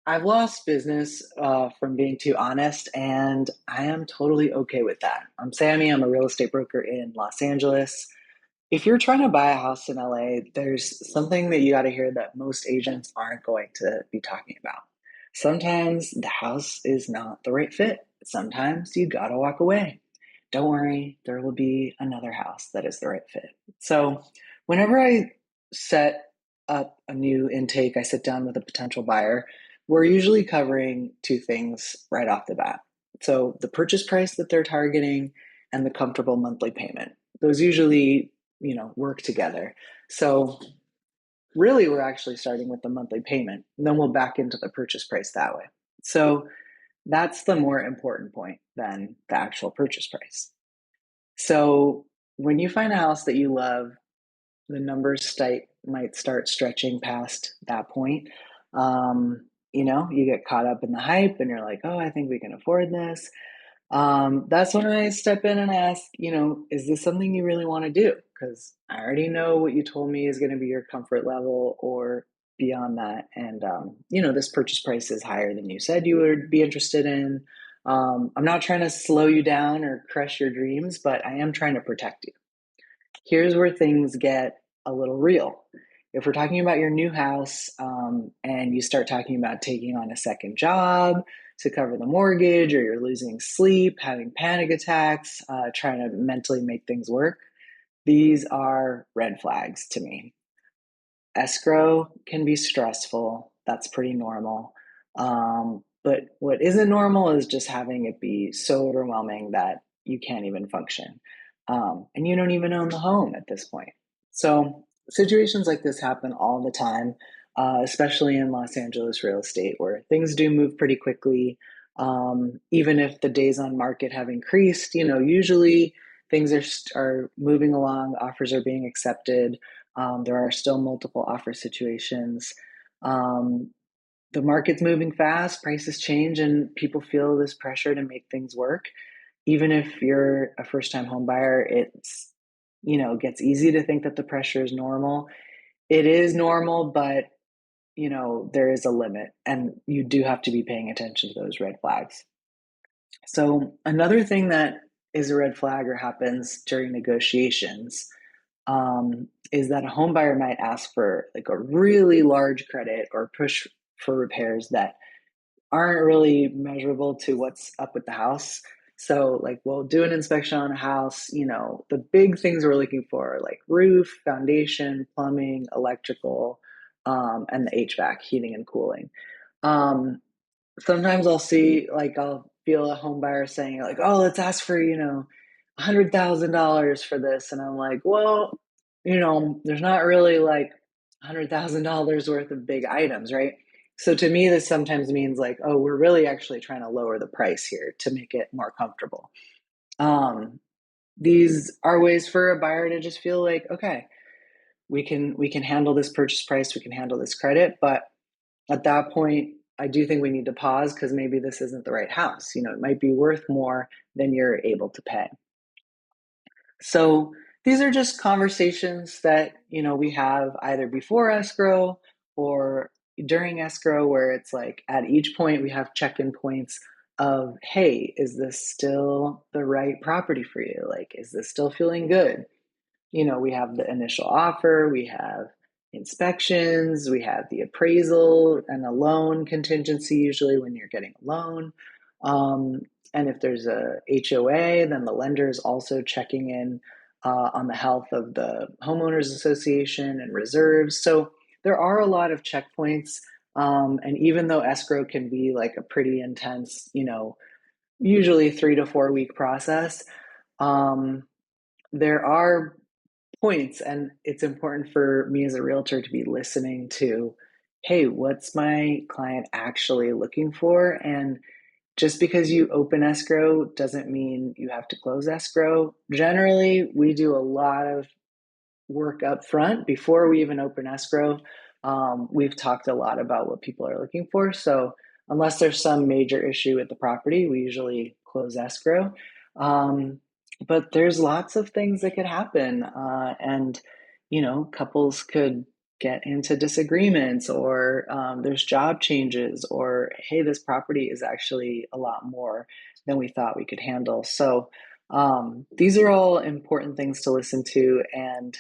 I've lost business from being too honest, and I am totally okay with that. I'm Sammy. I'm a real estate broker in Los Angeles. If you're trying to buy a house in LA, there's something that you got to hear that most agents aren't going to be talking about. Sometimes the house is not the right fit. Sometimes you got to walk away. Don't worry, there will be another house that is the right fit. So, whenever I set up a new intake, I sit down with a potential buyer. We're usually covering two things right off the bat. So, the purchase price that they're targeting and the comfortable monthly payment. Those usually, work together. So, really, we're actually starting with the monthly payment, and then we'll back into the purchase price that way. So, that's the more important point than the actual purchase price. So when you find a house that you love, the numbers might start stretching past that point. You get caught up in the hype and you're like, oh, I think we can afford this. That's when I step in and ask, is this something you really want to do? Because I already know what you told me is going to be your comfort level or beyond that. And, this purchase price is higher than you said you would be interested in. I'm not trying to slow you down or crush your dreams, but I am trying to protect you. Here's where things get a little real. If we're talking about your new house and you start talking about taking on a second job to cover the mortgage, or you're losing sleep, having panic attacks, trying to mentally make things work, these are red flags to me. Escrow can be stressful. That's pretty normal. But what isn't normal is just having it be so overwhelming that you can't even function. And you don't even own the home at this point. So situations like this happen all the time, especially in Los Angeles real estate, where things do move pretty quickly. Even if the days on market have increased, usually things are moving along, offers are being accepted. There are still multiple offer situations. Um, the market's moving fast, prices change, and people feel this pressure to make things work. Even if you're a first time home buyer, gets easy to think that the pressure is normal. It is normal, but there is a limit, and you do have to be paying attention to those red flags. So, another thing that is a red flag or happens during negotiations is that a home buyer might ask for like a really large credit or push for repairs that aren't really measurable to what's up with the house. So, like, we'll do an inspection on a house. The big things we're looking for are like roof, foundation, plumbing, electrical, and the HVAC, heating and cooling. Um, Sometimes I'll feel a home buyer saying like, "Oh, let's ask for $100,000 for this," and I'm like, "Well, there's not really like $100,000 worth of big items, right?" So to me, this sometimes means like, "Oh, we're really actually trying to lower the price here to make it more comfortable." Um, these are ways for a buyer to just feel like, okay, we can handle this purchase price, we can handle this credit, but at that point, I do think we need to pause because maybe this isn't the right house. It might be worth more than you're able to pay. So these are just conversations that, we have either before escrow or during escrow, where it's like at each point we have check-in points of, hey, is this still the right property for you? Like, is this still feeling good? We have the initial offer, we have inspections, we have the appraisal and a loan contingency, usually when you're getting a loan. Um, and if there's a HOA, then the lender is also checking in on the health of the homeowners association and reserves. So there are a lot of checkpoints. And even though escrow can be like a pretty intense, usually 3 to 4 week process, um, there are points, and it's important for me as a realtor to be listening to, hey, what's my client actually looking for? And just because you open escrow doesn't mean you have to close escrow. Generally, we do a lot of work up front before we even open escrow. We've talked a lot about what people are looking for. So unless there's some major issue with the property, we usually close escrow. Um, but there's lots of things that could happen. And couples could get into disagreements, or there's job changes, or hey, this property is actually a lot more than we thought we could handle. So these are all important things to listen to. And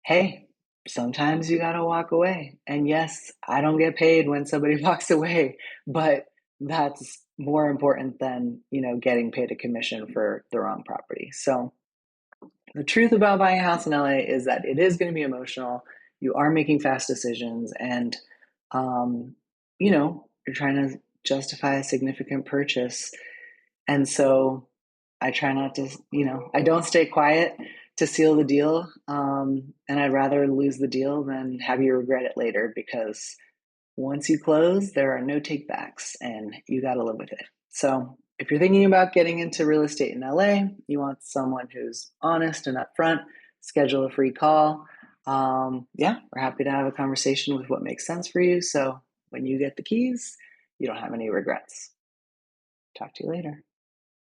hey, sometimes you got to walk away. And yes, I don't get paid when somebody walks away, but that's more important than, getting paid a commission for the wrong property. So the truth about buying a house in LA is that it is going to be emotional. You are making fast decisions, and um, you're trying to justify a significant purchase. And so I try not to, I don't stay quiet to seal the deal. And I'd rather lose the deal than have you regret it later, because once you close, there are no takebacks and you got to live with it. So if you're thinking about getting into real estate in LA, you want someone who's honest and upfront, schedule a free call. Yeah, we're happy to have a conversation with what makes sense for you. So when you get the keys, you don't have any regrets. Talk to you later.